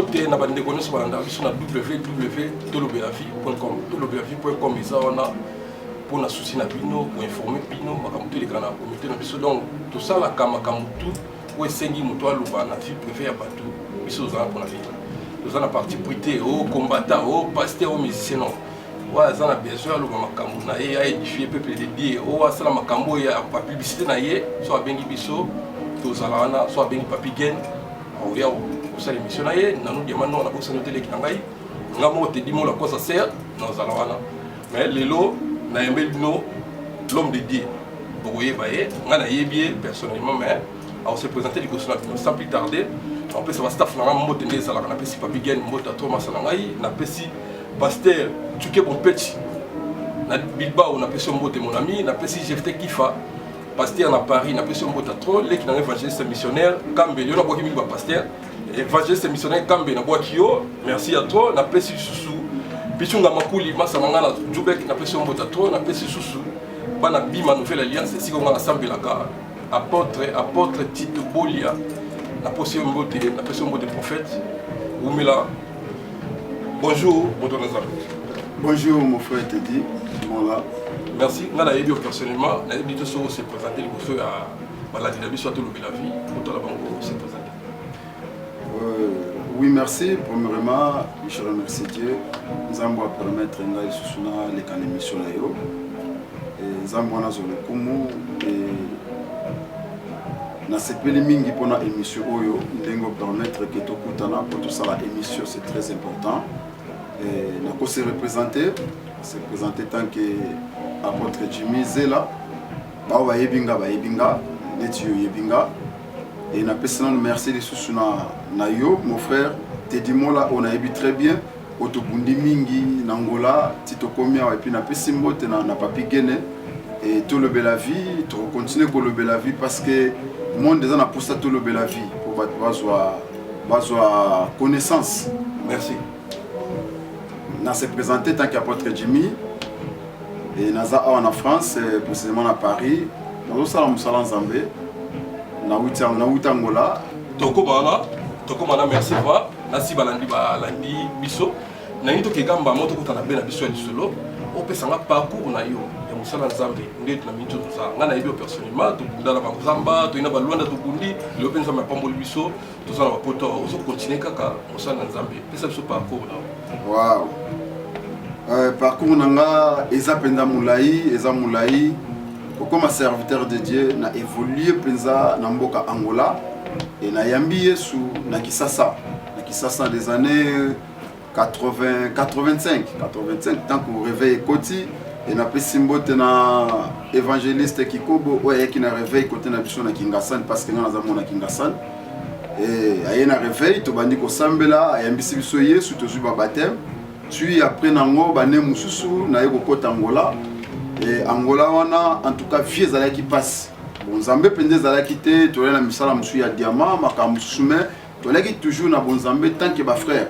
na bande connaissance balanda biso na www.tolobelavie.com tolobelavie.com eza wana pour na souci na bino pour informer bino makambo to lekana na communauté na biso donc to sala makambo tout ou esengi moto aloba na vie privée ya bato biso ozala pour na vie ozala na parti prité au combattant au pasteur au musicien non wa za na besoin aloba makambo na ye a édifier peuple de Dieu o asala makambo ya publicité na ye so abengi biso to zala wana so abengi papi gen au ya ça l'émission là est nous demandons la boxe télé qui n'engaille ngamo te dit la quoi ça sert dans zalawana mais lelo na yembelino l'homme de Dieu boye baye ngana yebie personnellement mais on se présenter les questions sans plus tarder en plus ça va staff na ngamo te nezala na pesi papi gen mota Thomas Langai na pesi pasteur tuke bon petit na Bilbao na pesi mbote mon ami na pesi Jefte Kifa pasteur na Paris na pesi mbote trop les qui na évangéliste missionnaire Kambelio na boki ba pasteur évangéliste missionnaire Kambe na Boakio, merci à toi, na pesi susu. Pichunga makuli masa mangana Jubek na pesi mbota trop, na pesi susu. Bana bima nouvelle alliance si on a sambelaka apôtre Tito Bolia. Na pesi mbote, na pesi mbote prophète. Oumela. Bonjour, bonjour mon frère Teddy. Voilà. Merci. Ngana yebi personnellement, na yebi to se présenter le feu à la dynamique soit Tolobelavie pour la banque se présenter. Oui, merci. Premièrement, je remercie Dieu. Nous allons permettre de faire l'émission. Nous allons faire l'émission pour l'émission. Nous allons permettre que tout l'émission, c'est très important. Nous allons se représenter tant qu'apôtre Jimmy Zela. Nous allons Yebinga. Et na personne merci de sous na yo mon frère Teddy Mola on a vu très bien otobundi mingi nangola tito komia et puis na pesimbo te na papi gene et tout le belle vie to continuer pour le belle vie parce que monde déjà na poussa tout le belle vie pour bazoa connaissance. Merci. Na se présenter tant qu'apôtre Jimmy et naza en France précisément à Paris dans salon salon Zambé na Angola toko bana merci va nasi balandi biso na nito ke gamba moto kutana bena biso ya solo o pesanga parcours na yo ya musala nzambe ndeto na minto za ngana yebi personnellement to bunda na banzamba to ina balwanda to bundi le penza ma pamboli biso to za na poto ozo continuer kaka musala nzambe pesa biso parcours na wow parcours nanga eza penda mulai comme serviteur de Dieu, na évolué penza na mboka Angola et na yambi Yesu na Kisasa des années 85 tant qu'on réveille Koti et na pesimbote na évangéliste Kikobo ouais qui na réveil côté na biso na Kingasan parce que na zamu na Kingasan et ayena réveil to bandi ko sambela ayambisi biso Yesu to zuba baptême puis après nango bane mususu na yeko kota Angola. Et Angola wana en tout cas vie ezala qui passe bon Zambé pende ezala quitté to na misala musu ya diamant makambo sume to leki toujours na bon Zambé tant que ba frère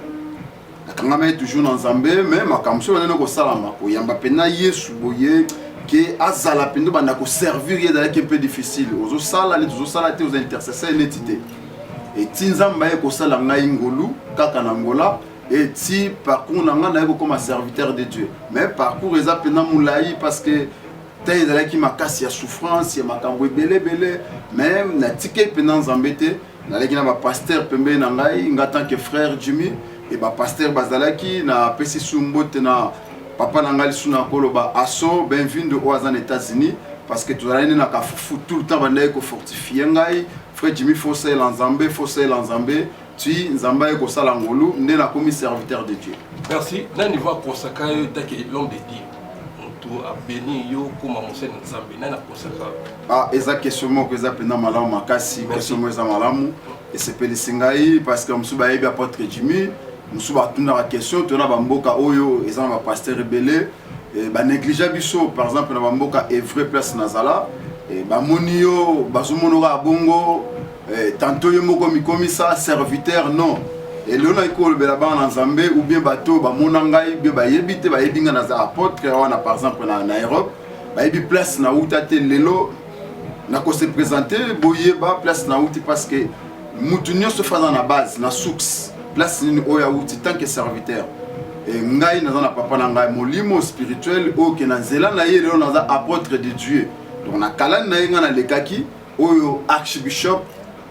nakanga mais toujours na Zambé mais makambo so na ko salama ko yamba pena Yesu boye que azala pende banda ko servir ezala qui un peu difficile ozo sala te aux intercesseurs netité et tinzamba ko sala ngai ngolu kaka na Angola et si parcours n'a comme un serviteur de Dieu mais parcours est appelé moulaï parce que t'es là qui m'a cassé la souffrance il m'a cambré belé même na ticket pendant zambété na leki na pasteur pembe na ngai en tant que frère Jimmy et pasteur bazalaki na pesi sumbote na papa na ngai suna koloba asso bienvenue aux États-Unis parce que tout allait na kafufu tout le temps bandai ko fortifier ngai frère Jimmy fossé l'Anzambé tu Nzamba ko sala ngolu ndé na commis serviteur de Dieu. Merci. Na niveau kosaka yo taki l'homme de Dieu. To a béni yo kuma mosene Nzambe na kosaka. Ah eza question mo ko eza pena malamu makasi question mo eza malamu et c'est peli singai parce que musuba yebi apôtre Jimmy musuba tuna la question tona bamboka oyo eza ba pasteur rebelle et ba négliger biso par exemple na bamboka Evre place Nazala et ba monio bazumonora bongo tantôt yo moko mikomi ça serviteur non et lona ko le là-bas en Zambé ou bien bateau ba monangai bien ba yebite ba yebinga na za apôtre wana par exemple na Europe ba yebi place na utate lelo na ko se présenter boyeba place na uti parce que mutu nyonso fa na base na source place nini oya outi tant que serviteur ngai naza na papa na ngai molimo spirituel o ke na nzela na ye lelo naza apôtre de Dieu donc na kalani na ye nga na lekaki oyo archbishop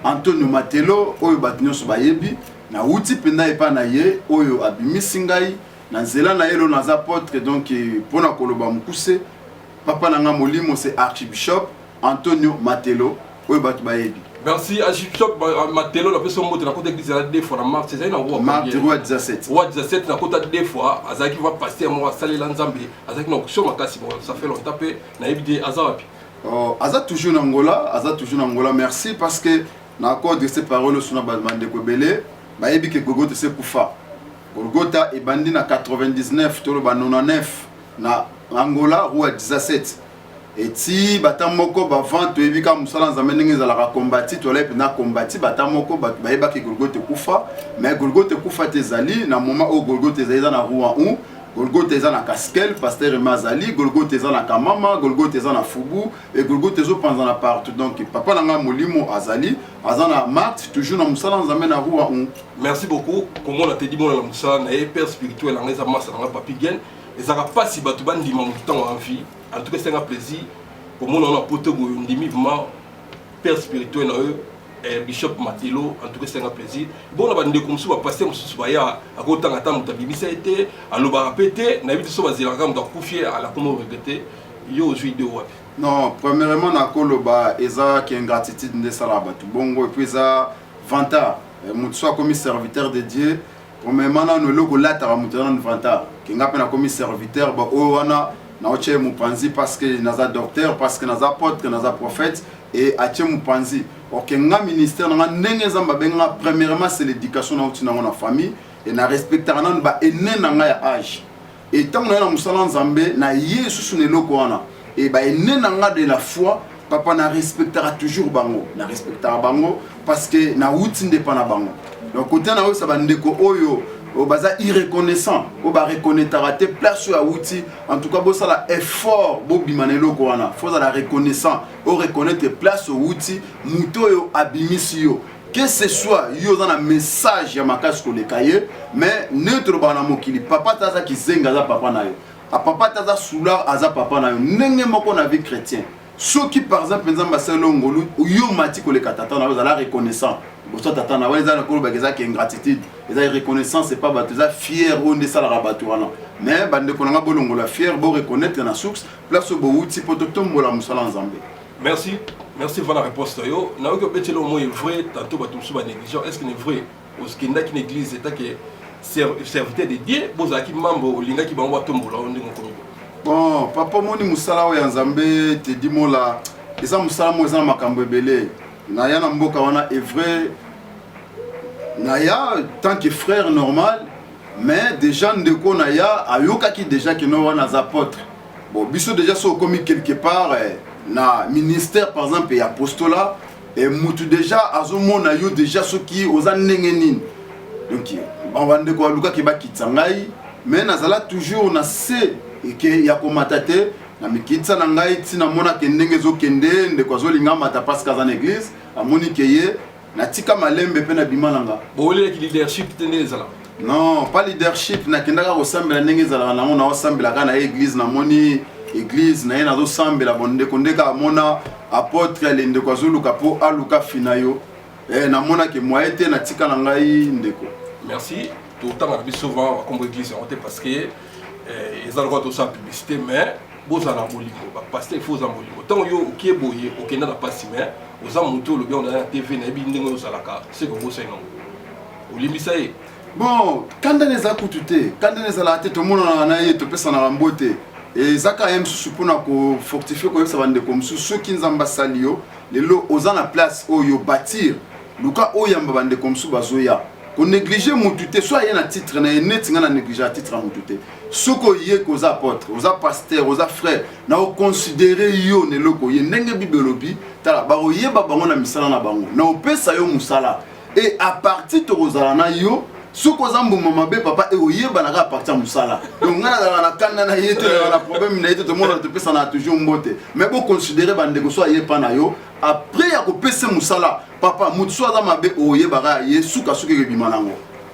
Antonio Matelo oyo bato nyonso bayebi na outi penda epa na ye oyo abimisi ngai na nzela na ye lelo naza apôtre donc mpona koloba mokuse papa na nga molimo c'est archbishop Antonio Matelo oyo bato bayebi. Merci archbishop Matelo la personne monte na côté église la deux fois na mars c'est ça na roi mars 17 roi 17 na côté deux fois azaki va passer moi salela nzambe azaki na option makasi bon ça fait longtemps pe na ebide azawapi aza toujours na Angola merci parce que na accord de ces paroles sur na bande ko belé bayebi ke Golgotha se kufa Golgotha e bandi na 99 to ba 99 na Angola roi 17 et si batamoko ba vente ebika musala nzambe ndenge ezalaka kombati to lepe na kombati batamoko bayeba ke Golgotha kufa mais Golgotha kufa tezali na moment au Golgotha ezali na roi 1 Golgotha eza na Kaskel pasteur Mazali Golgotha eza na Kamama Golgotha eza na Fubu et Golgotha ezo panza na partout donc papa nanga molimo azali azana Marthe toujours na musala nzambe na roi 1. Merci beaucoup comme on a te dit mon la musala na père spirituel na ngeza masa na papi gen ezaka pasi bato bandima mu temps en vie. En tout cas, c'est un plaisir. Pour moi, on a porté un demi-vement père spirituel, Bishop Matelo. En tout cas, c'est un plaisir. Bon, on a des comme ça, on va passer à côté de temps, on a mis ça, à l'eau répéter, on a vu que ça va confier à la commune regrettée. Il y a aujourd'hui de web. Non, premièrement, na koloba eza qui ingratitude de salaba tout bongo et puis ça vantard. Mutso comme serviteur de Dieu. Premièrement, nous logo là tara mutana vantard. Qui ngapena comme serviteur ba o wana na oche mupanzi parce que naza docteur parce que naza apôtre naza prophète et ache mupanzi ok nga ministère nga ndenge zamba benga premièrement c'est l'éducation na uti na na famille et na respecter na ba ene na nga ya âge et tant na musala nzambe na yesu ne loko wana et ba ene na nga de la foi papa na respectera toujours bango na respectera bango parce que na uti ndepa na bango donc côté na o sa bandeko oyo au baza irreconnaissant au ba reconnaître tes place à outil en tout cas bo ça la effort bo bimanelo ko wana faut la reconnaissant au reconnaître place au outil muto yo abimisio que ce soit yo dans un message ya makasi ko le cahier mais neutre bana mokili papa taza ki zenga za papa na yo a papa taza soulard aza papa na yo ndenge moko na vie chrétien ceux qui par exemple nzamba selo ngolu yo mati ko le katata na yo za la reconnaissant boso tata na weza na kolo bageza ki ingratitude eza reconnaissance c'est pas batuza fier on de ça la rabatouana mais bande ko nga bolongo la fier bo reconnaître na source place bo outil pototombo la musala nzambe. Merci pour la réponse yo na ko betelo mo est vrai tantôt batum suba négligent est-ce que c'est vrai parce qu'il n'a qu'une église est que serviteur de Dieu bozaki mambo linga ki bango tombola on ndingo komi bon papa moni musala o ya nzambe te dimo la eza musala mo eza makambo ebele na ya na mboka wana est vrai naya tant que frère normal mais déjà ndeko naya ayoka ki déjà que no wana apôtre bon biso déjà so commis quelque part na ministère par exemple et apostolat et mutu déjà azomona yo déjà ce qui oza ndengenine donc on va ndeko aluka ki ba kitsangai mais nazala toujours na se et que ya komatate na mikitsa na ngai tina mona ke ndenge zo kende ndeko azolinga mata parce que dans église amoni ke ye na tika malembe pe na bimalanga bolé ki leadership tenezala non pas leadership na kendaka kosambela ndenge ezalaka nango na osambelaka na église na moni église na ye nazosambela bondeko ndeka amona apôtre alende kwa zoluka po aluka finayo na mona ke moye te na tika na ngai ndeko. Merci tout temps na souvent comme église on parce que ils ont droit de sa publicité mais bozala bolingo ba pasteur il faut za bolingo tant yo okie boye okenda na pasi mais oza muto le bien na TV na bi ndenge ozalaka c'est que bosa non olimbisa ye bon kanda neza kutute kanda neza la tête mona na ye to pesa na mbote et zaka m supona ko fortifier ko yesa bande comme ceux qui nzamba salio lelo oza na place oyo bâtir luka oyamba bande comme sou bazoya ko négliger mutute soit y a un titre na net nga na négliger un titre mutute soko yé ko za apôtre oza pasteur oza frère na o considérer yo ne loko ye ndenge bibelobi tala ba oyeba bango na misala na bango na opesa yo musala et à partir de rozala na yo soko za mbuma mabe papa e oyeba na ka partir musala donc ngana na kanda na yete na problème na yete to monde te pesa na toujours mbote mais bon considérer bande ko soit yé pa na yo après ya ko pesa musala papa mutso za mabe oyeba ka ye suka suka ke bimanango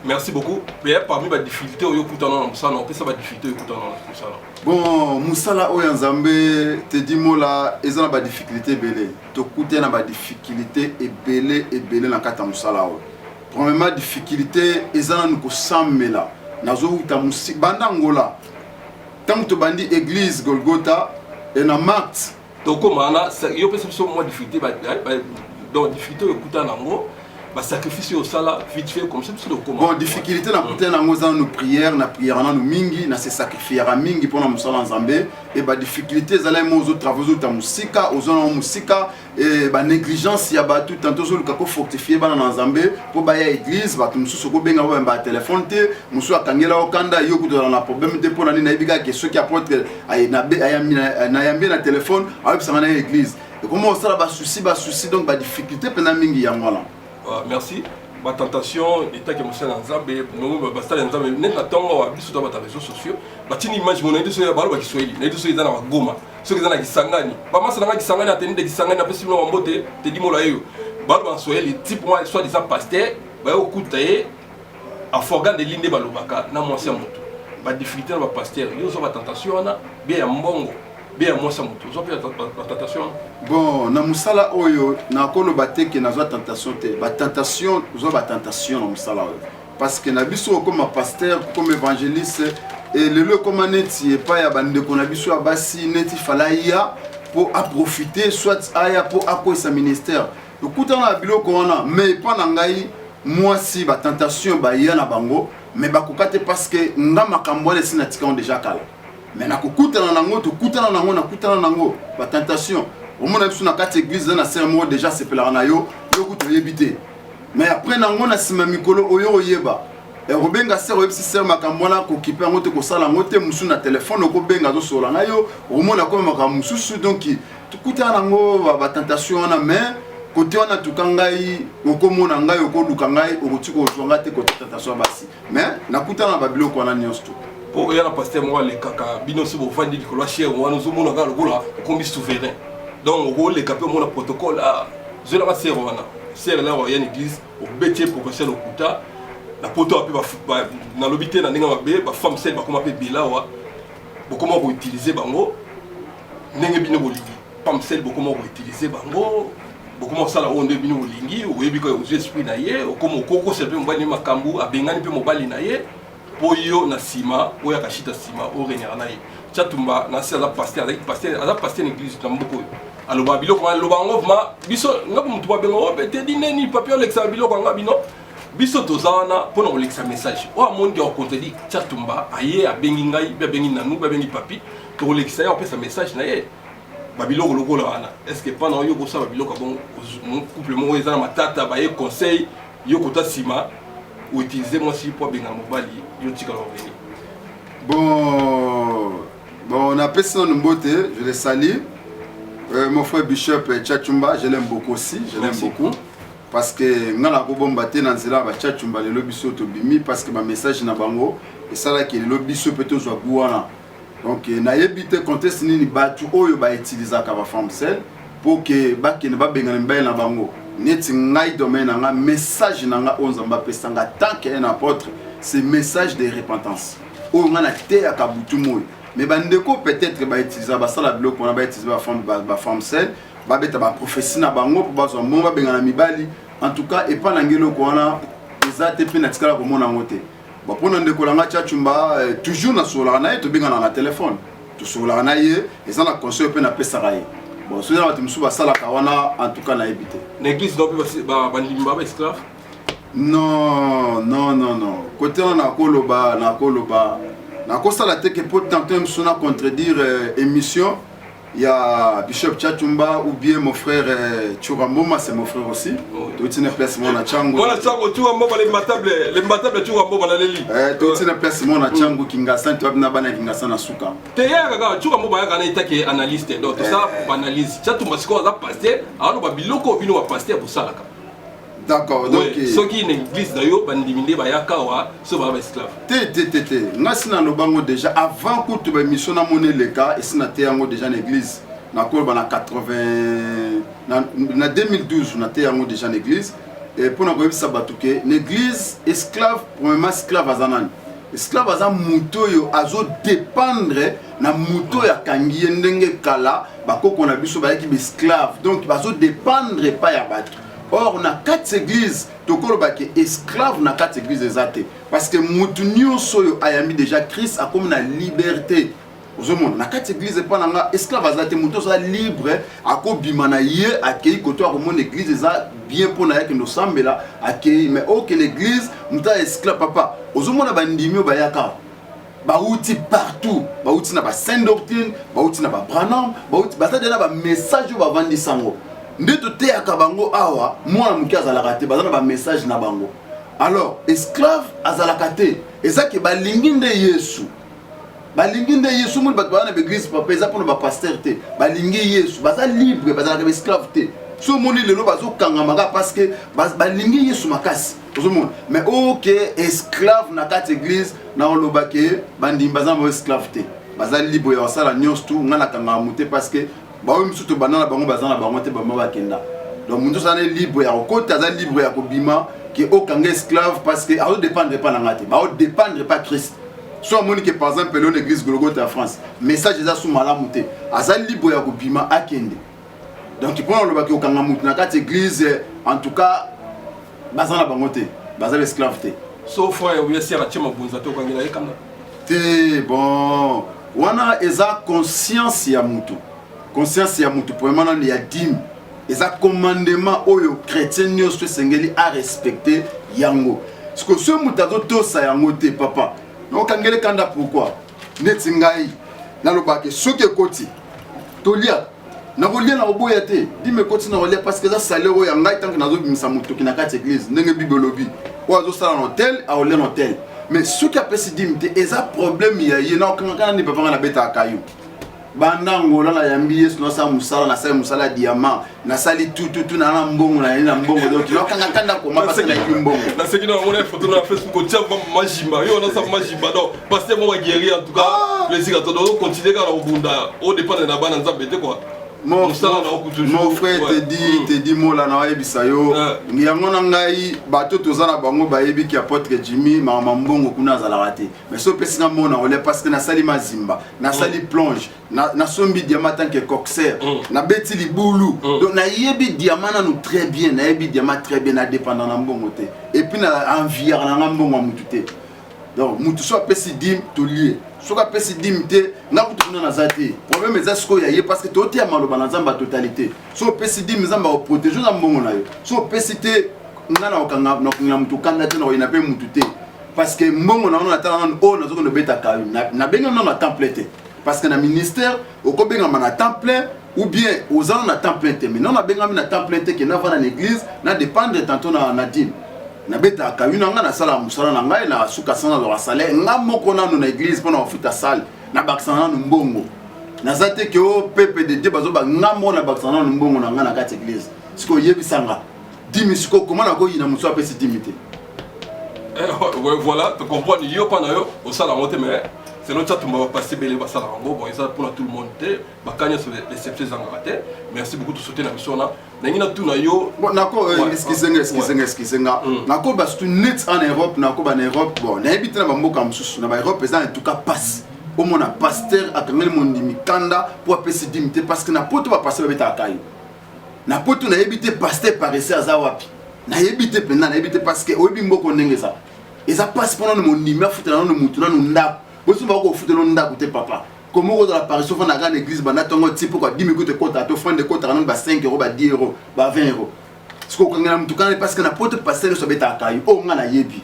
Merci beaucoup. Mais parmi les difficultés, il y a des difficultés. Bon, Moussala Oyanzambe, te dis moi là, ils ont des difficultés belé. Tu écoutes na des difficultés et belé dans kata Moussala. Premièrement difficulté, ils ont nous samé là. Nazo ta musique bandangola. Tant que tu bandi église Golgotha et na Marx. Donc comment là, il y a peut-être moins difficulté donc difficulté écouter nango. Sacrifice au sala vite fait comme ça bon difficulté na côté na ngoza nos prières na nos mingi na se sacrifier à mingi pour na musala nzambe et ba difficulté zala mo zo travaux ta musika ozona musika et ba négligence ya ba tout tantôt zo ko fortifier ba na nzambe pour ba ya église ba mususu ko benga ba téléphone te musu akangela okanda yo ko na problème de pour na ni biga que ceux qui apportent ay na yambi na téléphone ay bisa na église et comment ça ba souci donc ba difficulté pena mingi ya ngala. Merci. Ma tentation est que monsieur Nzambe, nous basta Nzambe, net na tongo wa biso dans les réseaux sociaux. Ba tini image mon indi so ya balo ba Kiswahili, na indi so izana Goma. So izana Kisangani. Ba masa na Kisangani ateni de Kisangani na pesi no mbote, te di mola yo. Balo ba Swahili type moi soit disant pasteur, ba yo kutaye a forgan de linde balobaka na mwasi moto. Ba difficulté na ba pasteur, yo so ba tentation na bien ya mbongo. Bien moi ça moto. Zo bien la tentation. Bon, na musala oyo na kolo bateke na zo tentation te. Ba tentation, zo ba tentation na musala oyo. Parce que na biso comme pasteur, comme évangéliste et le lieu comme neti et pas ya bande ko na biso abasi neti falaya pour à profiter soit aya pour akoy sa ministère. Okuta na biloko wana mais pas na ngai moi si ba tentation ba ya na bango mais ba kokate parce que ngama kambole sinatika on déjà kala. Mais na kokutana nango to kutana nango na kutana nango ba tentation au moins na kati église na sermon déjà c'est pela na yo kuto yebité mais après nango na sima mikolo oyo oyeba et robenga ser oyebisi ser makambona ko kiper ngote ko sala ngote musu na téléphone ko benga zo sola na yo au moins na ko makamu mususu donc to kutana nango ba tentation na mais côté on a tout kangai okomona ngai okoluka ngai okotiko otonga te ko tentation basi mais na kutana ba biloko na nyonso. Pour y a la pasteur moi les caca bino si vous vendez du clocher ou nous sommes dans le gola comme souverain donc on les capé mon protocole à je la passer wana c'est là il y a une église au bétier pour passer le kuta la poto a pas na lobité na ninga mabe ba femme celle ba comment appeler bilawa comment vous utiliser bango ninga bino bolingi femme celle comment vous utiliser bango comment ça la on de bino bolingi ou yebi ko esprit na ye comment koko c'est peu mbani makambu abengani pe mobali na ye poyo na sima oya kashita sima o renyana na ye chatumba na sala pasteur avec pasteur ala pasteur l'église na mboko aloba biloko aloba ngoma biso ngapo mutu ba bengo te dineni papier lexa biloko ngabino biso tozana pona o lexa message o amondi o contredit chatumba aye abengi ngai be bengi nanu be bengi papi to lexa ya opesa message na ye ba biloko lokola wana est-ce que pendant yo ko sa ba biloko bon couple mo ezana matata ba ye conseil yo kota sima ou utiliser moi si pour benga mobali yo tika revenu. Bon on a personne en beauté, je les salue. Mon frère Bishop Tchachumba, je l'aime beaucoup aussi, je l'aime beaucoup parce que ngala ko bombaté na nzela ba Tchachumba le lobiso to bimi parce que ma message na bango et ça là que le lobiso peut-être zo buana. Donc na yebité contexte ni batu oyo ba utiliser ka ba femme seule pour que ba ke ne ba benga mbay na bango. Neti ngai domaine nga message nanga onzamba pesanga tant qu'un apôtre c'est message de repentance o ngana te akabutu moy mais bandeko peut-être ba utiliser ba sala bloc on va utiliser ba femme seule ba beta ba prophétie na bango pour ba zo mbonga benga na mibali en tout cas et pas ngelo ko wana ezate pe na tikala ko mona ngote ba pona ndeko langa Tchachumba toujours na sola na to benga na téléphone to sola na ye ezana conseil pe na pesa raye. Bon, ce n'est pas tout ça la kawana en tout cas na évité. L'église donc ba limba ba esclave. Non. Côté on a koloba na kosa la teke pour tenter me contredire émission. Il y a Bishop Tchachumba ou bien mon frère Churamboma, c'est mon frère aussi. Tu tiens place mon Chango. Voilà Chango Churamboma les matables Churamboma na leli. Tu tiens place mon Chango Kingasan tu abna bana Kingasan na suka. Te ya kaka Churamboma ya kana itake analyste donc ça analyse. Chatu masiko za pasteur, alors ba biloko bino ba pasteur pour ça là. D'accord, donc ceux qui n'église d'ailleurs bandiminde ba yakawa so ba esclave. Te ngasina no bango déjà avant que tu ba mission na moné le cas et sina te yango déjà l'église na ko ba na 80 na 2012 na te yango déjà l'église et pour nous ça batuke l'église esclave premièrement esclave azanani esclave aza muto yo azo dépendre na muto ya kangi ndenge kala bakoko na biso ba ki esclave donc bazo dépendre pas ya bato. Or na quatre églises tokolo ba ke esclave na quatre églises ezate parce que mutu nyonso yo ayami déjà Christ a comme na liberté. Ozomona na quatre églises pas nga esclave azate muto so libre akobima na ye akei koto akomona église eza bien pour na yake no sambela akei mais ok l'église muta esclave papa ozomona bandimio bayaka bauti partout bauti na ba sainte doctrine bauti na ba Branham bauti batade na ba message ba vandi sango ndeto te akabango awa mwana muki azalaka te bazana ba message na bango. Alors esclave azalaka te ezaki balingi nde Yesu balingi nde Yesu mo bato bana l'église papa eza pour ba pasteur te balingi Yesu baza libre bazalaka esclave te so moni lelo bazo kangamaka parce que balingi Yesu makasi ozomona mais ok esclave na quatre église na olobake bandi bazana ba esclave te baza libre ya sala nyonso tu ngana kangama muté parce que bawo misuto banana bango bazana bango te bama bakenda donc mundo sana libre ya okota za libre ya kobima ki okanga esclave parce que azo dépendre pas na ngate bawo dépendre pas Christ. Soit Monique par exemple l'église Golgotha en France message eza sous malamu te aza libre ya kobima akende donc pour le baki okanga mutu na kati église en tout cas bazana bango te bazana esclave te sauf frère oui c'est la chema bunza to kangela ekanda te bon wana eza conscience ya mutu pour vraiment il y a dîme eza commandement oyo chrétien nyonso sengeli a respecter yango parce que ce mutu azo sa yango te papa. Donc kangele kanda pourquoi neti ngai nalobake soki koti tolia na kolia na oboya te dime koti na kolia parce que ça salaire ya ngai tant que nazo bimisa mutu na kati église ndenge bibelobi ou azo sala na hôtel a ole na hôtel mais soki apesi dimite eza problème ya ye na okanga ni papa na beta akayu bandango la yambi Yesu no sa musala na sa musala diamant na sali tout na mbongo na mbongo donc no kanga kanda ko mapasa na mbongo na sekina mona photo na Facebook tia majima yo na sa majima donc parce que moi guérir en tout cas plaisir à todo continuer quand on bunda au dépend na bana nzambe te quoi. Mon frère te dit mola na yebisa yo ngiyango na ngai bato tozana bango bayebi ki apôtre Jimmy mama mbongo kuna za la raté mais so pesinga mona ole parce que na sali mazimba na sali plonge na sombi diamant tant que coxer na beti libulu donc na yebi diamant na nous très bien na yebi diamant très bien na dépendant na mbongo te et puis na envier na mbongo mutu te donc mutu so pesi dim to lié soka pesi dimite na kutu na zati problème eza siko ya ye parce que tote ya maloba na nzamba totalité so pesi dim nzamba o protéger na mbongo na yo so pesi te ngana okanga na mutu kanda te na ina pe mutu te parce que mbongo na na tala na o na zoko no beta ka na benga na temple te parce que na ministère oko benga na temple ou bien aux ans na temple te mais non na benga na temple te que na va na église na dépendre tantôt na dîme na beta kayuna nga na sala musala na ngai na suka sana do salaire nga moko na no na église pona ofuta salle na baksana no mbongo na zate ke o pepe de Dieu bazo ba nga mo na baksana no mbongo na nga na kati église siko yebisanga dimi siko comment na ko yina muso apesi dimité voilà tu comprends yo pana yo au sala monter mais c'est notre chat on va passer belé ba sala ngo bon ça pour tout le monde ba kanya sur les septième angate merci beaucoup de soutenir la mission là nangina tout na yo bon nako excusez-moi nako ba tout net en Europe nako ba en Europe bon na habite na ba mboka msusu na ba Europe ça en tout cas passe au mon pasteur akangeli mondi mikanda pour apesi dimité parce que na poto ba passer ba beta akayo na poto na habite pasteur paraissait azawapi na habite pena na habite parce que obi mboko ndenge ça eza passe pendant mon numéro futana no mutu na ndako bosi ba ko futana no ndako te papa comme on a apparition dans la église bana tongo type quoi 10 minutes de compte à to fin de compte à ba 5 euros ba 10 euros ba 20 euros ce ko ngana mutu kana parce que na pote passer so beta akayo o ngana yebi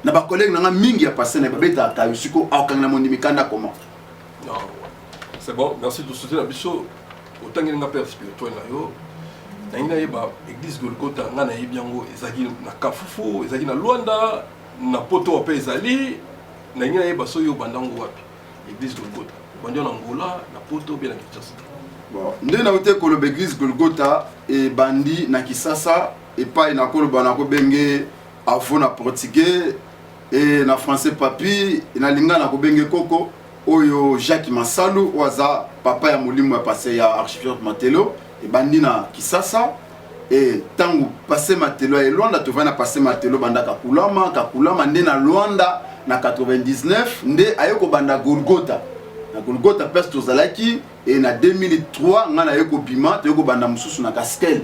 na ba collègue na mingi ya passer na ba beta akayo siko akangana mondi mikanda comment non c'est bon merci de soutenir la biso autant que nga père spirituel na yo na ina yeba église Golgotha ngana yebi yango ezaki na Kafufu ezaki na Luanda na poto pe ezali na ina yeba so yo bandango wapi église Golgotha bandi na Angola na poto bien na Kinshasa bon ndé na ote ko le église Golgotha et bandi na Kisasa et pas na ko bana ko benge afo na portugais et na français papi na linga na ko benge koko oyo Jacques Masalu waza papa ya molimo ya passé ya archevêque Matelo et bandi na Kisasa et tango passer matelo et Luanda tu vas na passer matelo banda kakulama nde na Luanda na 99 nde ayeko banda Golgotha na Golgotha peste tozalaki et na 2003 nga na yeko bima to yeko banda mususu na Kaskel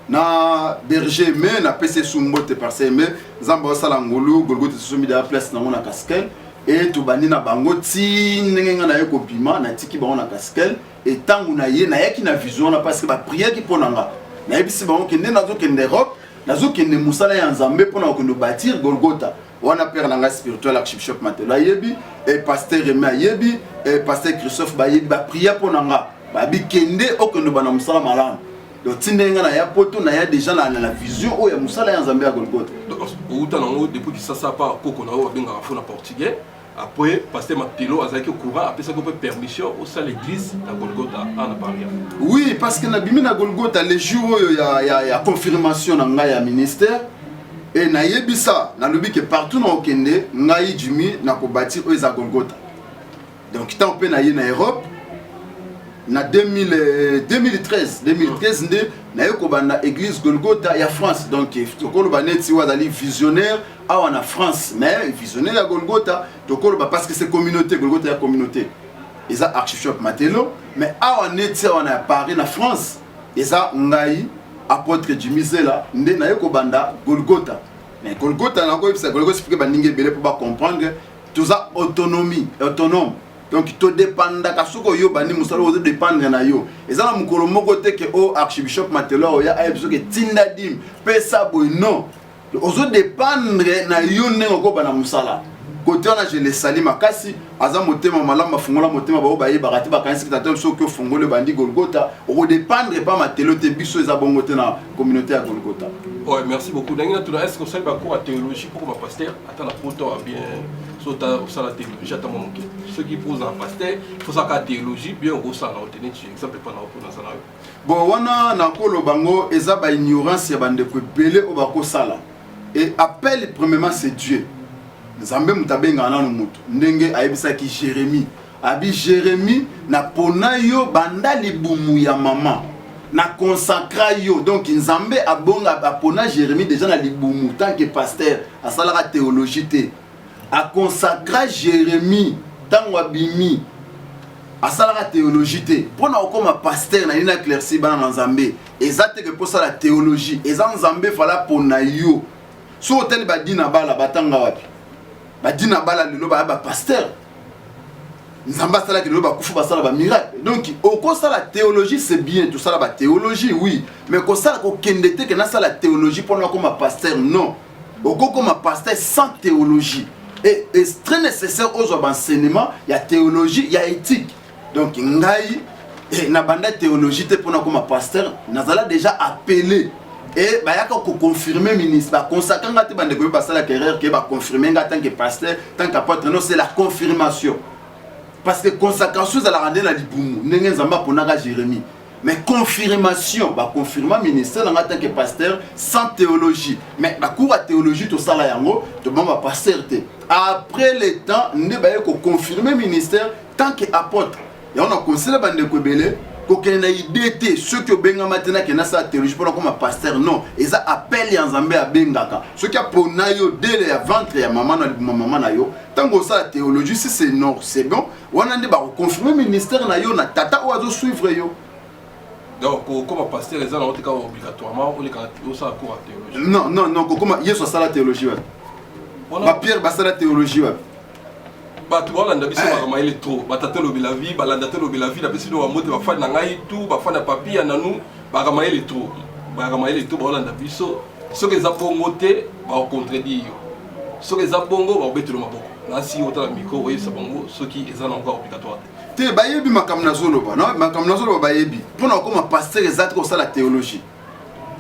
na berger mais na PC Sumbote parce mais zamba osala ngolu Golgotha somi da place na na Kaskel et to bandi na bango ti ndenge nga na yeko bima na tiki bango na Kaskel et tango na ye na yaki na vision na parce que ba prière ki ponanga na yebisi bango kende nazo kende Europe nazo kende musala ya Nzambe pona ko bâtir Golgotha wana père nanga spirituel archbishop Matelo yebi et pasteur Rémi yebi et pasteur Christophe bayebi ba prière ponanga ba bi kende okendo bana musala malamu donc tindenga na ya poto na ya déjà na vision o ya musala ya Nzambe ya Golgotha donc outa nango depuis que ça pas koko na o benga fona portugais. Après, pasteur Matelo a été au courant, après ça, il permission au sein de l'église à Golgotha en Paris. Oui, parce que na Golgotha, les jours où il y a confirmation dans le ministère, et na yebisa, na lobi que partout dans le Kende, ngai Jumi na ko bâtir à Golgotha. Donc, tant que na Europe, na 2013, na yeko banda église Golgotha ya France. Donc, tokolo baneti wazali visionnaire en France, mais visionnaire à Golgotha, parce que c'est communauté, Golgotha est communauté. Ils ont archbishop Matelo, mais à Paris, en France, ils ont Ngaï, apôtre Jimmy Zela, Nde na yeko banda Golgotha. Mais Golgotha, Golgotha, c'est pour comprendre tout ça autonomie, autonome. Donc, tout dépend de ce que vous avez besoin de dépendre de yo. Et ça, nous avons dit que le archbishop Matelo a besoin de Tindadim, Pesa non. Ozo dépendre na yo nengo bana musala côté on a je les sali makasi aza motema malamba fungola motema ba baye bakati bakanisi kitato so que fungole bandi Golgotha o dépendre pas Matelo te biso eza bongote na communauté à Golgotha. Ouais, merci beaucoup. Ndengina tuna est-ce que ça va cours à théologie pour ma pasteur attends la poto bien sota ça la théologie attends mon ceux qui posent un pasteur faut ça ka théologie bien au ça na obtenir exemple pas na ça na bon wana na kolo bango eza ba ignorance ya bande ko belé o ba ko sala. Et appelle premièrement c'est Dieu. Nzambe mutabenga nanu mutu. Ndenge ayebisa ki Jérémie. Abi Jérémie na pona yo banda libumu ya mama. Na consacra yo. Donc Nzambe abonga apona Jérémie déjà na libumu tant que pasteur a salara théologie te. A consacra Jérémie tant wabimi a salara théologie te. Pona okoma pasteur na ina éclairci bana Nzambe. Ezate que pour ça la théologie. Ezan Nzambe fala pona yo. So hotel badina bala batanga wapi badina bala lelo ba pasteur nzamba sala lelo ba kufu basala ba miracle donc oko sala théologie c'est bien tout ça la théologie oui mais ko sala ko kendete que na sala théologie pour na comme pasteur non oko comme pasteur sans théologie et c'est très nécessaire aux enseignements il y a théologie il y a éthique donc ngai et na banda théologie te pour na comme pasteur nazala déjà appelé et bah y'a qu'on confirmer ministre bah consacrer ngate bande ko passer la carrière que bah confirmer ngate tant que pasteur tant qu'apôtre non c'est la confirmation parce que consacration ça la rendre la libumu ndenge nzamba ponaka Jérémie mais confirmation bah confirmer ministère ngate tant que pasteur sans théologie mais bah cours à théologie tout ça là yango to mama pasteur te après le temps ndé bah y'a qu'on confirmer ministère tant que apôtre et on a conseillé bande ko belé qu'aucun idée ceux qui ont benga maintenant qui n'a sa théologie pour comme pasteur non et ça appelle les Nzambe à bengaka ceux qui a pour nayo dès le ventre ya maman na yo tant que ça la théologie si c'est non c'est bon on a dit bah confirmer ministère na yo na tata oiseau suivre yo donc comme pasteur les gens ont obligatoirement ou ça cours à théologie non comme yeso ça la théologie ba Pierre ba ça la théologie bato balanda biso bakamai le trop batata lobi la vie balanda te lobi la vie na biso do amote bafana na ngai tout bafana papier na nous bakamai le trop balanda biso soki eza bongo te ba contredire soki eza bongo ba betelo maboko na si otala micro oyesa bango soki eza na encore obligatoire te bayebi makamna zoloba non makamna zoloba bayebi pona comme pasteur ezati ko sala théologie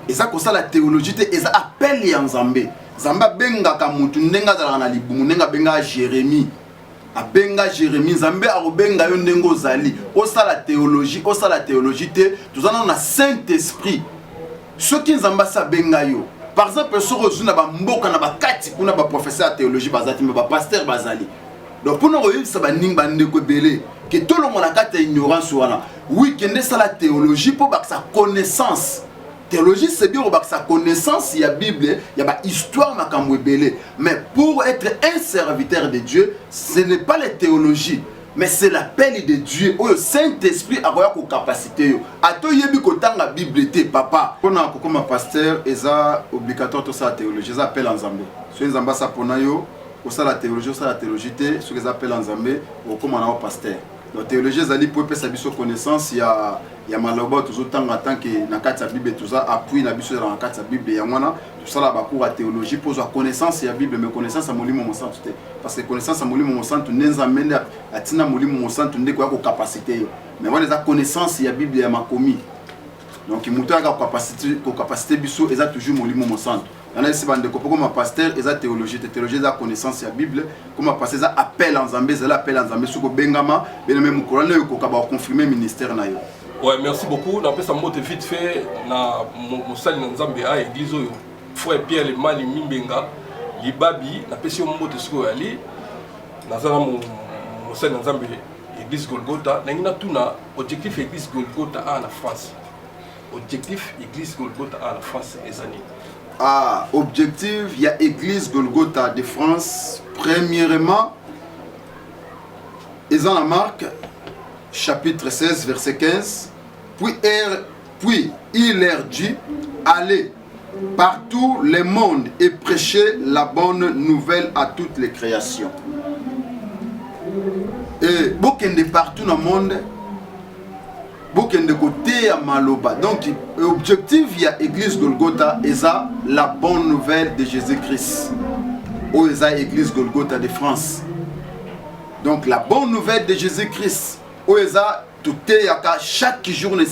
eza ko sala théologie te eza appel ya Nzambe Nzamba benga ka mutu ndenga zala na libumu ndenga benga Jérémie abenga Jérémie Nzambe arobenga yo ndengo zali osala théologie te tozana na Saint-Esprit ce qui Nzamba sa benga yo par exemple sur ozuna ba mboka na bakati kuna ba professeur de théologie bazati ba pasteur bazali donc pour nous ça ba ninga ndeko belé que tout le monde a carte ignorance wana oui que ne sala théologie pour ba sa connaissance théologie c'est bien sa connaissance il y a Bible il y a histoire makambo ebele mais pour être un serviteur de Dieu ce n'est pas la théologie mais c'est l'appel de Dieu au Saint-Esprit a une capacité yo ato yebi kotanga Bible te papa pona ko comme pasteur eza obligatoire to sa théologie ça appelle en Nzambe so nzamba sa pona yo ko sa la théologie te so les appelle en Nzambe o comme on a pasteur la théologie ezali pour pesa biso connaissance ya maloba toujours tanga tant que na kati ya Bible tout ça appui na biso na kati ya Bible ya mwana tout ça la ba cours à théologie pose la connaissance ya Bible mais connaissance à molimo mosantu te parce que connaissance à molimo mosantu nenza menda atina molimo mosantu ndeko ya ko capacité yo mais wana za connaissance ya Bible ya makomi donc muto ya capacité biso eza toujours molimo mosantu on a ici bande ko comme pasteur eza théologie za connaissance ya Bible comme pasteur za appel en Nzambe za appel en Nzambe suko bengama ben même ko la ko ka ba confirmer ministère na yo. Ouais, merci beaucoup. On appelle ça mot vite fait na mosali na Nzambe a église oyo frère Pierre le mali mimbenga libabi na pesi mot siko ali na zana mosali na Nzambe église Golgotha na ngina tuna objectif église Golgotha à la France. Objectif église Golgotha à la France ezani. Ah, objectif, il y a église Golgotha de France. Premièrement, ils ont la marque, chapitre 16, verset 15. Puis il leur dit, allez partout le monde et prêchez la bonne nouvelle à toutes les créations. Et beaucoup de partout dans le monde, beaucoup de côté à Maloba. Donc, l'objectif, il y a l'église Golgotha, et ça, la bonne nouvelle de Jésus-Christ. Ou ça, l'église Golgotha de France. Donc, la bonne nouvelle de Jésus-Christ. Ou ça, tout est, chaque jour, il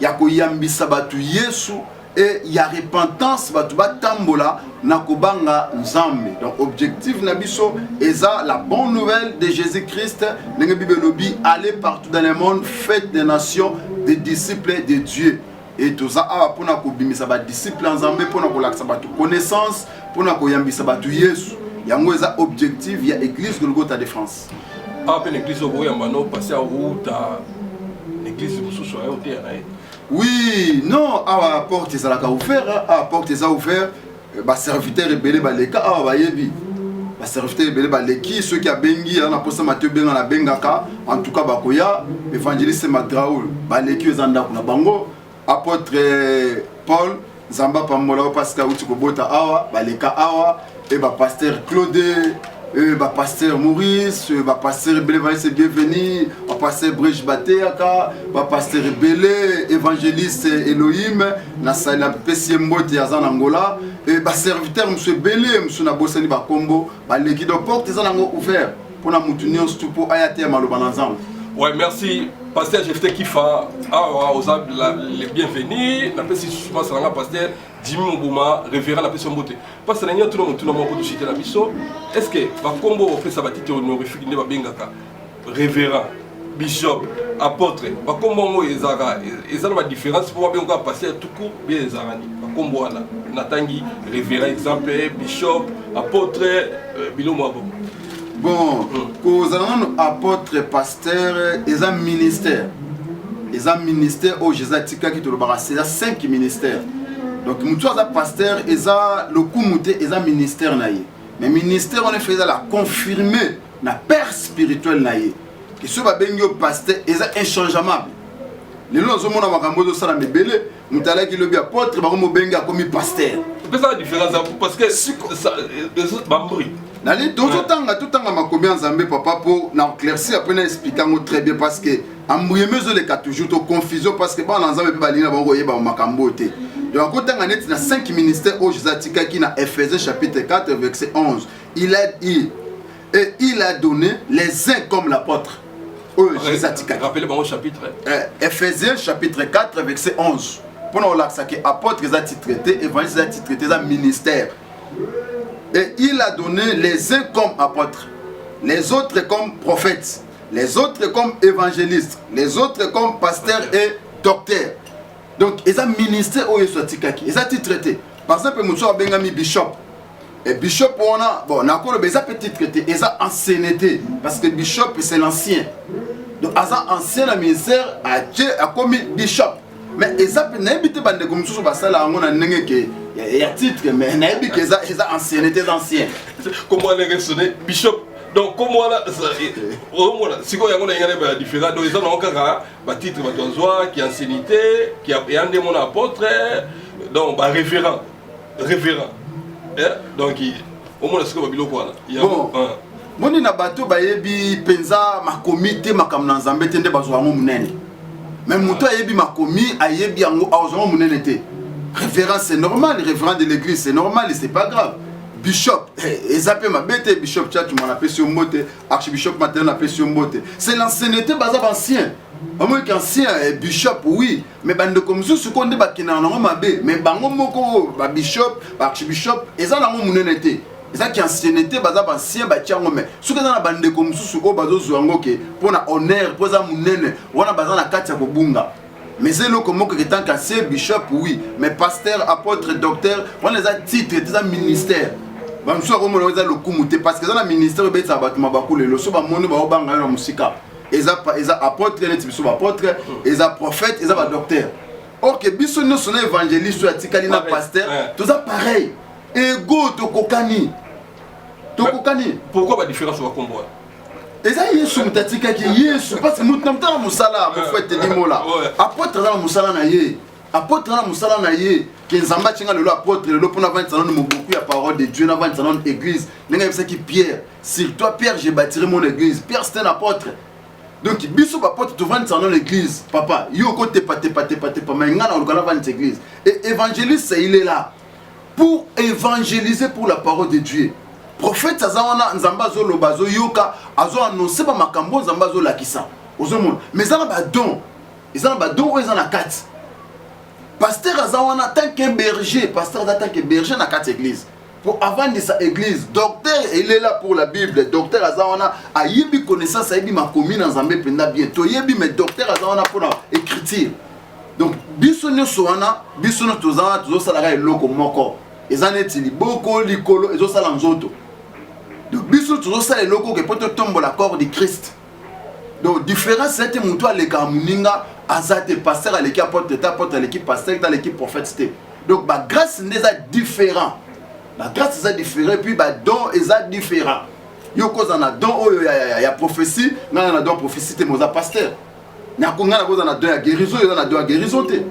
y a Koyambi Sabatu Yesu, et il y a repentance, tambola, nakobanga nzambe. Donc, objectif nabiso, et ça, la bonne nouvelle de Jésus-Christ, aller partout dans le monde, faites des nations, des disciples de Dieu. Et tout ça, pour nous kobimisa ba disciples nzambe, pour nous kolakisa ba connaissance, pour nous koyambisa ba Yesu. Yango eza objectif, il y a l'église Golgotha de France. Après l'église Oboyambano, passer à route à l'église Moussou au terrain. Oui, non, à la porte ça l'a ouvert, à la porte ça ouvert, bah serviteur rebelle bah les cas ah bah yebi. Bah serviteur rebelle bah les qui ceux qui a bengi on a posé Matthieu benga na bengaka en tout cas bah koya évangéliste Madraoul bah les qui zanda kuna bango apôtre Paul Zamba Pamola Pascal Utiko Bota awa bah les cas awa et bah pasteur Claude bah pasteur Maurice, bah pasteur Belé c'est bienvenu, bah pasteur Brèche Bateaka, bah pasteur Belé, évangéliste Elohim, na sala PCMbote ya Angola, et bah serviteur monsieur Belé, monsieur na bosani ba Combo, bah l'équipe de porte ils ont ouvert pour na moutunio stupo ayate maloba ensemble. Ouais, merci pasteur Jefté Kifa, les bienvenus, na pesi souvent ça pasteur Jimmy Mbouma, révérend la personne beauté. Parce que tout le monde peut citer la mission. Est-ce que va combo fait ça va titre honorifique ne va bengaka révérend, bishop, apôtre. Va combo ezara, ezara la différence pour bien encore passer tout court bien ezarani. Va combo là, natangi révérend exemple bishop, apôtre bilomo abo. Bon, cause apôtre pasteur et un ministère. Les ministères au Jésus qui te le barrasse, c'est 5 ministères. Donc, nous sommes pasteur et le Koumouté et un ministère naïe. Mais ministère, on est fait la confirmer la père spirituel naïe. Et ce que pasteur est inchangeable. Les gens qui ont dit que nous belé, nous avons dit que le apôtre est comme pasteur. C'est ça la différence parce que ça bambri. Nali tout le temps ma combien Nzambe papa pour n'éclaircir après n'expliquer très bien parce que ambouyemezo les cas toujours to confusion parce que ba Nzambe pe balina ba ngoye ba makambo te. Donc quand on est dans 5 ministères au Jésus qui na Ephésiens chapitre 4 verset 11. Il a donné les uns comme l'apôtre. Rappelez-moi au chapitre. Ephésiens chapitre 4 verset 11. Pour nous là ça que apôtre les a traité, évangéliste les a traité dans ministère. Et il a donné les uns comme apôtres, les autres comme prophètes, les autres comme évangélistes, les autres comme pasteurs et docteurs. Donc, ils ont ministère au Yesuatikaki, ils ont traité. Par exemple, nous avons un bishop. Et bishop, on a, bon, ils ont petit traité, ils ont ancienneté. Parce que bishop, c'est l'ancien. Donc, ils ont ancien le ministère à Dieu, a commis bishop. mais ezap nayebi te bandeko mosusu basala yango na ndenge ke ya titre mais nayebi ke eza ancienneté ancien comment on est sonné bishop donc comment là au moins si quoi yango na ngane ba différent donc ils ont encore ba titre ba tozoa qui ancienneté qui a ande mon apôtre donc ba référent donc au moins ce que ba biloko là bon moni na bato bayebi penza makomi te makamna nzambe te nde bazwa yango munene mais moto ayebi makomi ayebi yango azwa munene te révérend c'est normal révérend de l'église c'est normal c'est pas grave bishop ezapé ma bête bishop tchat mon appelle sur mote archbishop matin appelle sur mote c'est l'ancienneté bazab ancien moi qui ancien bishop oui mais bande comme ça ce qu'on dit bakina na mabe mais bango moko ba bishop ba archbishop ezala ngo munene te eza qui ancienneté bazab ancien ba tiango mais ce que dans la bande comme ça o bazo zuango ke pona honneur poza munene wana bazana kati ya kobunga. Mais c'est le comment que tant qu'ancien bishop oui mais pasteur apôtre docteur on les a titres des ministères ba mso ko mo za le kumute parce que dans le ministère be ça batuma bakule lo so ba moni ba obanga na musika eza apôtre net biso ba apôtre eza prophète eza ba docteur. OK biso no son évangéliste ya tikali na pasteur tout ça pareil ego to kokani pourquoi ba différence wa kombo eza yesu mutatika ki yesu parce que mutamta musala mo fete limola apôtre na musala na ye apôtre na musala na ye ke nzamba chinga lelo apôtre lelo pona vantana no beaucoup ya parole de Dieu na vantana église nenga yebisa ki Pierre sur toi Pierre j'ai bâti mon église Pierre c'est un apôtre donc biso ba apôtre to vantana l'église papa yo ko te pate pa menga na lokala vantana église et évangéliste il est là pour évangéliser pour la parole de Dieu. Prophète azawana nzamba zo lobazo yoka azo annoncer ba makambo nzamba zo lakisa ozomona mais ça na ba don ou ils en a quatre pasteur azawana tant que berger pasteur tant que berger na quatre église pour avant de sa église docteur il est là pour la Bible docteur azawana ayibi connaissance ayibi makomi na nzambe penda bientôt yebi mais docteur azawana pour écriture donc biso nyonso wana biso no tozana tozosala eloko moko ezaneti liboko likolo ezosala nzoto. Donc, biso tozosala eloko ke poto tombo la corps de Christ. Donc, différence c'est que muto aleka muninga azate pasteur aleki apôtre apôtre aleki pasteur dans l'équipe prophète. Donc, ba grâce n'est différent. La grâce est différent puis ba don est différent. Yo cause na don oyo ya prophétie, na don prophétie te moza pasteur. Na konga na cause na don ya guérison, yo na don ya guérison te.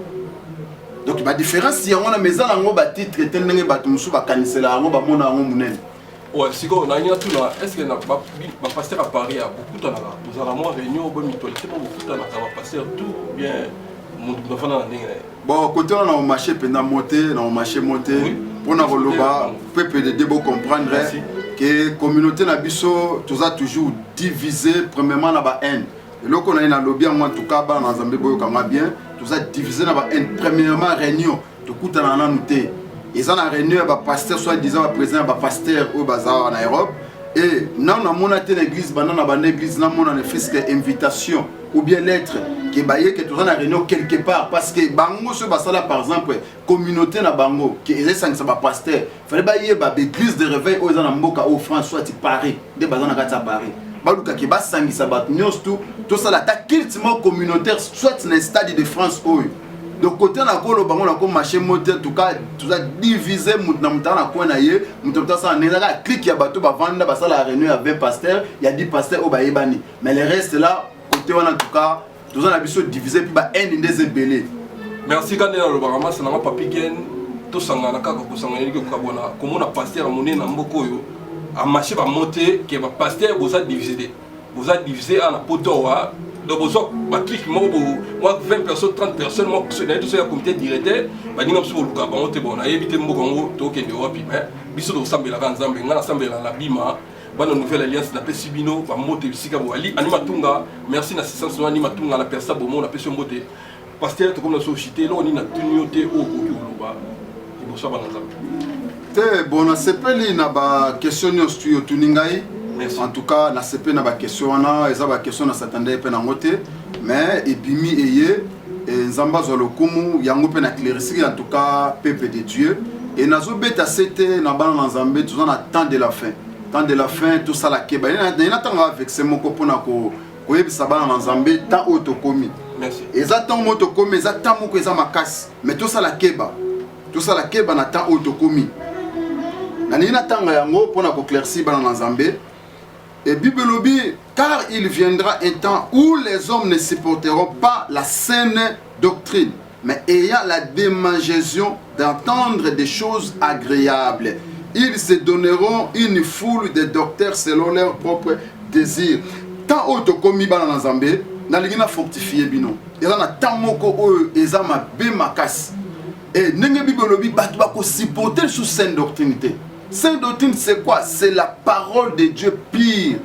Donc, ba différence si on a maison ngo ba titre tendenge ba tumusu ba kanisela ngo ba mona ngo munene. Ouais, si on a une tout là, est-ce que na pasteur à Paris a beaucoup de temps là, nous avons réunion au mutualité beaucoup de temps là, pasteur tout bien mon enfant dans bon côté on a marché pendant monter, on a marché monter pour na roloba peuple de débo comprendre que communauté na biso tous a toujours divisé premièrement na ba haine. Et là qu'on a une lobby en tout cas ba na Zambie boyo kanga bien, tous a divisé na ba haine premièrement réunion to kutana na noté. Ils ont réunion à pasteur soit disant président à pasteur au bazar en Europe et non on a monté l'église banana ban église na mon en fait invitation ou bien lettre qui baillé que tout ça na réunion quelque part parce que bango ce basala par exemple communauté na bango qui est ça ça pasteur fallait bailler ba église de réveil aux en mboka au France soit Paris des bazar na kata Paris baluka ki basangisa bat nyos tout ça la ta cultement communautaire soit na stade de France oyo. Donc côté na kolo bango na ko marché moteur tout cas tout ça divisé na mutana ko na ye mutata ça na la clique ya bato ba vanda ba sala réunion ya 20 pasteurs il y a 10 pasteurs au ba yebani mais le reste là côté wana en tout cas tout ça na biso divisé puis ba un des belé. Merci quand na lo barama ça na papi gen to sangana kaka ko sangana ko kabona comme on a pasteur monné na mboko yo a marché ba monter que ba pasteur vous a divisé en poto wa. Donc, ma clique, moi 20 personnes, 30 personnes, moi, je suis un comité directeur, je suis un peu bon, je évité mon Congo, je suis Europe, mais je suis ensemble la Ranzambe, je suis la Bima, je suis nouvelle alliance, je suis Sibino, je suis Moté, Ali, Animatunga, merci l'assistance de Animatunga, la personne, je suis Moté. Parce que comme la société, là, on est tenu au Koloba, et bonsoir, Banazam. Bon, on s'est pas dit, na question de studio Tuningai. En tout cas, na CP na ba question na eza ba question na s'attendait pe na ngote mais ebimi eye nzamba zo lokumu yango pe na claircir en tout cas peuple de Dieu et nazo beta c'était na bana nzambe tout na temps de la fin tout ça la keba ina tanga avec ce moko pona ko yebisa bana nzambe tant autokomi Merci. Exactement moto komi exactement ko eza makasi. Mais tout ça la keba. Tout ça la keba na temps auto komi. Na nina tanga yango pona ko clairci bana na Nzambe. Et Bible lobi car il viendra un temps où les hommes ne supporteront pas la saine doctrine, mais ayant la démangeaison d'entendre des choses agréables. Ils se donneront une foule de docteurs selon leur propre désir. Tant auto komi bana na Nzambe, na lingina fortifier bino. Et là na tamoko o ezama be makas. Et nenge Bible lobi batu ba ko supporter sous saine doctrine. Sainte doctrine, c'est quoi? C'est la parole de Dieu pire.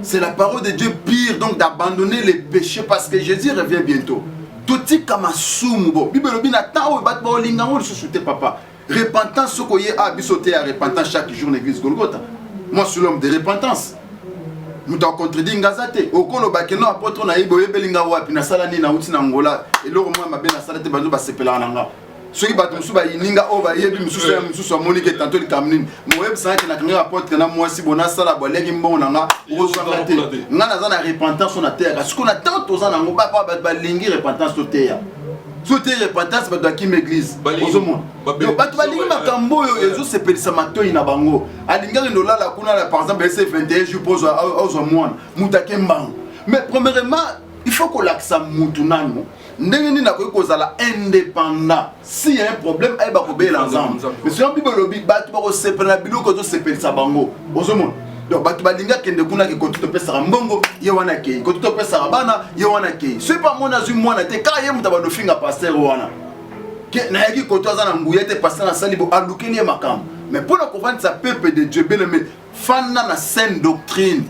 C'est la parole de Dieu pire, donc d'abandonner les péchés parce que Jésus revient bientôt. Tout comme un soumbo. Bible lobi na ta o bat ba linga o susute papa. Repentance ce qu'on y a bisoté à repentance chaque jour l'église Golgotha. Moi je suis l'homme de repentance. Nous t'en contredit ngazate. Au kono bakeno apôtre na ibo yebelinga wapi na sala ni na uti na ngola. Et lo moi ma be na sala te bazo ba sepela nanga. Ceux qui battent musuba ininga o ba yebi mususu ya mususu amonique tantôt le kamnin. Mo web sa na kanga apôtre na moi si bona sala ba legi mbongo nanga o so ngate. Ngana za na repentance na terre. Ce qu'on attend tous en ngo ba ba lingi repentance to terre. Sote repentance ba qui m'église. Ozomo. Bato balingi makambo yo ezo sepelisa matoi na bango. Alinga ndola la kuna par exemple ese 21 jours pose aux moine. Mutake mbango. Mais premièrement, il faut qu'on l'accent mutunano. Ndenge ni na kozala indépendant. Si y a un problème, ay ba ko be l'ensemble. Mais sur Bible lobi bato ba ko sepela biloko to sepelisa bango. Ozomo. Donc bato balinga kende kuna ke koto to pesa mbongo ye wana ke koto to pesa bana ye wana ke c'est pas mon azu mwana te ka ye mutaba do finga pasteur wana ke na yaki koto azana nguyete pasteur na salibo alukeli makam mais pour la comprendre ça peuple de Dieu bien aimé fana na saine doctrine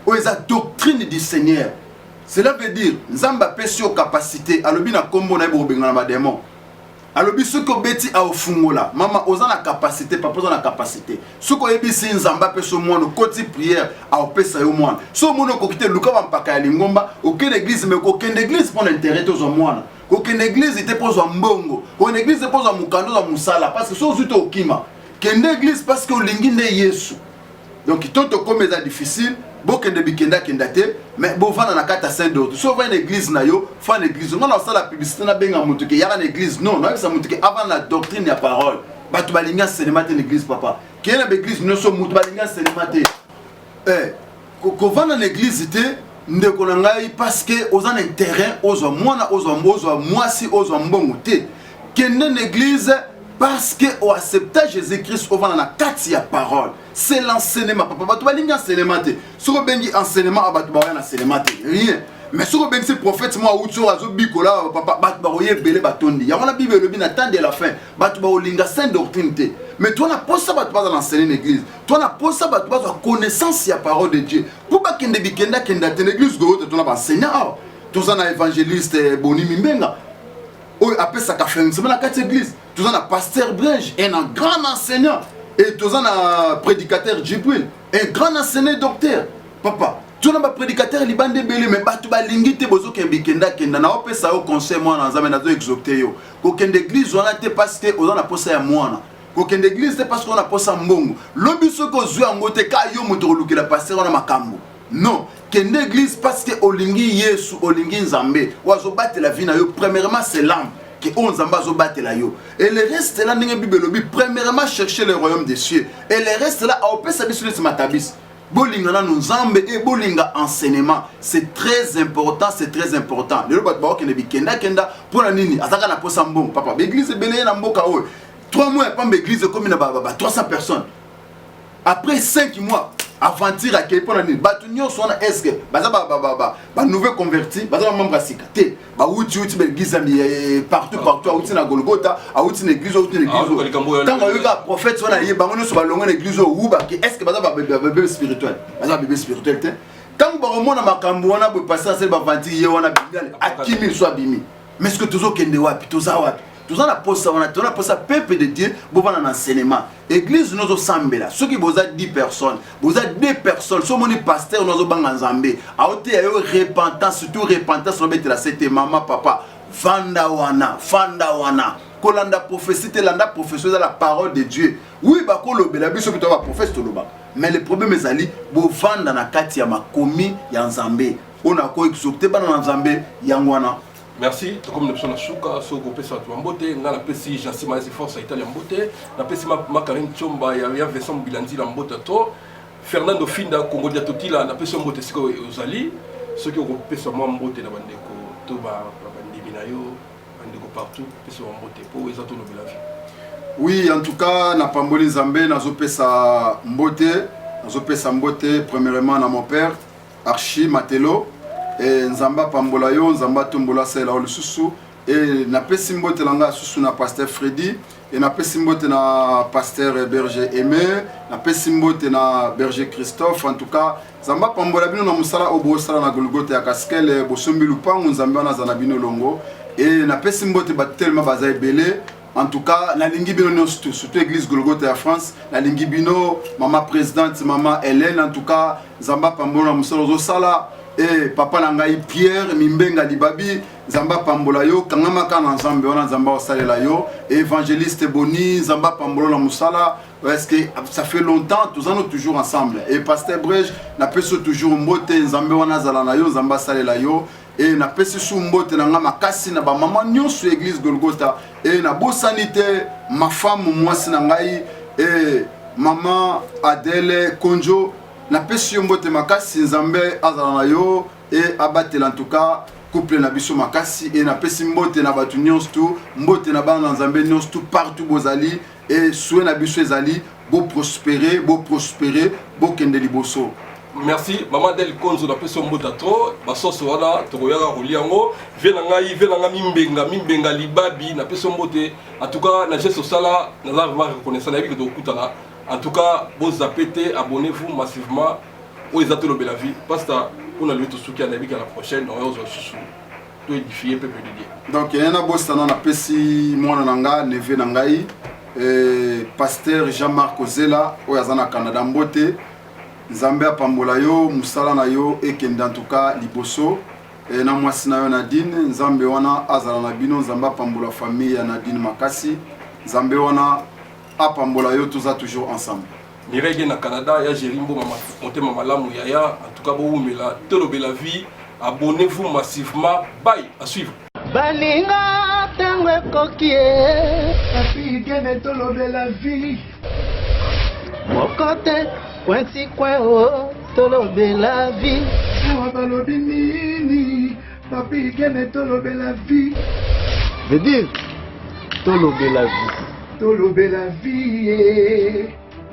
ou eza doctrine du Seigneur. Cela veut dire nzamba pesi o capacité alobi na kombo na ebo benga na ba démon. Alobi soko beti a ofungola mama ozana capacité papa ozana capacité soko yebisi nzamba peso mwana koti prière a opesa yo mwana so mono ko kite luka ba mpaka ya lingomba okende église mais ko kende église pour l'intérêt to zo mwana ko kende église ite pozo mbongo ko église pozo mukando za musala parce que so zuto okima kende église parce que olingi nde Yesu. Donc toto comme ça difficile bokende bikenda kendate mais bo vana na kata saint d'autre so va une église na yo fa une église on a ça la publicité na benga mutu ke yara une église non na ça mutu ke avant la doctrine ya parole batu balinga cinéma te l'église papa ke na église no so mutu balinga cinéma te ko vana na église te ndeko na ngai parce que ozan intérêt ozo mwana ozo mwasi ozo mbongo te kende na église parce que au accepter Jésus-Christ au vana na kati ya parole. C'est l'enseignement. Papa, tu vas lire l'enseignement. Si tu bengi enseignement, tu vas lire enseignement. Rien. Mais si tu bengi ce prophète, moi, ou tu vas bikola, papa, tu vas lire belé batondi. Il y a la Bible, le bin attend de la fin. Tu vas lire sainte doctrine. Mais toi, tu pas ça, tu vas enseigner l'église. Toi, tu pas ça, tu vas connaissance de la parole de Dieu. Pour pas qu'il y ait des bikenda, qu'il y ait une église, tu vas enseigner. Tu vas un évangéliste, Boni Mimbenga. Après ça, tu as fait une semaine à 4 églises. Tu as un pasteur Brège, un grand enseignant. Et tu as un prédicateur Djibril, un grand enseignant docteur. Papa, tu as un prédicateur Liban de Belé, mais tu as l'ingité bozo kembikenda kenda na opé ça au conseil moi dans zamena zo exopté yo. Kokende église on a été parce que on a posé à moi. Kokende église c'est parce qu'on a posé mbongo. Lobiso ko zwa ngote ka yo moto lukela pasteur na makambo. Non, kende église parce que olingi Yesu, olingi Nzambe. Wazo battre la vie na yo premièrement c'est l'âme. Que on zamba zo battre la yo et le reste là n'inge Bible lobi premièrement chercher le royaume des cieux et le reste là au pesa biso le matabis bolinga na nzambe et bolinga enseignement c'est très important le bat ba okende bikenda kenda pour la nini ataka na posa mbongo papa l'église belé na mboka o 3 mois pas l'église comme na ba 300 personnes après 5 mois aventure à quel point batunyo sona est-ce que baza ba nouveau converti baza membre asikate ba uti l'église partout uti na Golgotha uti na église tant que le prophète sona ye bango so ba longa na église ou ba est-ce que baza ba bébé spirituel baza bébé spirituel te tant que ba mona makambo wana bo passer c'est ba aventure ye wana bingale akimi so abimi mais est-ce que tozo kende wapi toza wapi tous on a posé ça, on a posé ça peuple de Dieu pour faire un enseignement. Église nous sommes là. Ceux qui vous a 10 personnes, vous avez 2 personnes. Ceux qui pasteur nous sommes en Zambie. A ôté repentance, surtout repentance. On va mettre là, c'était maman, papa. Fanda wana. Kolanda prophétie, landa prophétie de la parole de Dieu. Oui, bah kolo bela biso qui doit prophète tout le bas. Mais le problème est ali, bo vanda na kati ya makomi ya Nzambe. On a ko exaucé ba na Nzambe yangwana. Merci. Comme nous sommes Souka, Soko Pesa Tuambote, na la PCI Jansima et Force Italie Mbote, la PCI Makarine Chomba, il y a Vincent Bilandi Mbote to, Fernando Finda Congo Diatotila, la PCI Mbote Siko Ozali, ceux qui ont PCI Mbote na bandeko Toba, Bandi Binayo, bandeko partout, PCI Mbote pour les autres de la vie. Oui, en tout cas, na Pamboli Zambé, nazo Pesa Mbote, premièrement à mon père, Archie Matelo. Et Nzamba Pambola yo, Nzamba Tombola Sela Olususu. Et na pesi mbote langa susu na pasteur Freddy. Et na pesi mbote na pasteur Berger Aimé. Na pesi mbote na Berger Christophe. En tout cas, Nzamba Pambola bino na musala obo sala na Golgotha ya Kaskel Bosombi Lupango Nzamba na Zanabino Longo. Et na pesi mbote ba tellement bazaye belé. En tout cas, na lingi bino surtout église Golgotha ya France, na lingi bino maman présidente, maman Hélène. En tout cas, Nzamba Pambola musala zo sala. Et papa nangai Pierre Mimbenga Libabi Zamba Pambola yo kangama kana Nzambe wana Nzamba osalela yo évangéliste Boni Zamba Pambola na musala parce que ça fait longtemps tous en toujours ensemble et pasteur Brege na peso toujours mbote Nzambe wana zala na yo Nzamba salela yo et na peso su mbote na ngama kasi na ba maman nyonso église Golgotha et na bosanité ma femme moi sinangai et maman Adèle Konjo na pesi mbote makasi Nzambe azala na yo et abatela en tout cas couple na biso makasi et na pesi mbote na batu nyonso tout mbote na bana Nzambe nyonso tout partout bozali et souhait na biso ezali bo prospérer bo kende liboso. Merci maman Del Konzo na pesi mbote trop basoso wana tokoyaka koliango venanga mimbenga libabi na pesi mbote en tout cas na geste sala na la reconnaissance na biko tokutana. En tout cas, vous abonnez-vous massivement aux États de la vie. Parce que on a le tout souki à la prochaine, on va tout édifier, peu dédié. Donc, il y a un boss dans la Pessi, moi, Nanga, Neve Nangai, pasteur Jean-Marc Ozela, au Yazana Canada Mbote, Zambia Pambolayo, Moussala Nayo, et Kenda en tout cas, Liboso, et Namwasinayo Nadine, Zambewana, Azala Nabino, Zamba Pambola famille, Nadine Makasi, Zambewana. À Pambola yo tous toujours ensemble. Nirege na Canada ya Jerimbo mama malamu yaya en tout cas boumela tolobe la vie abonnez-vous massivement bye à suivre. Balinga tangwe kokie papi gene tolobe la vie mokote kwensi kweo tolobe la vie wa balobi nini papi gene tolobe la vie veut dire tolobe la vie. Tolobe la vie.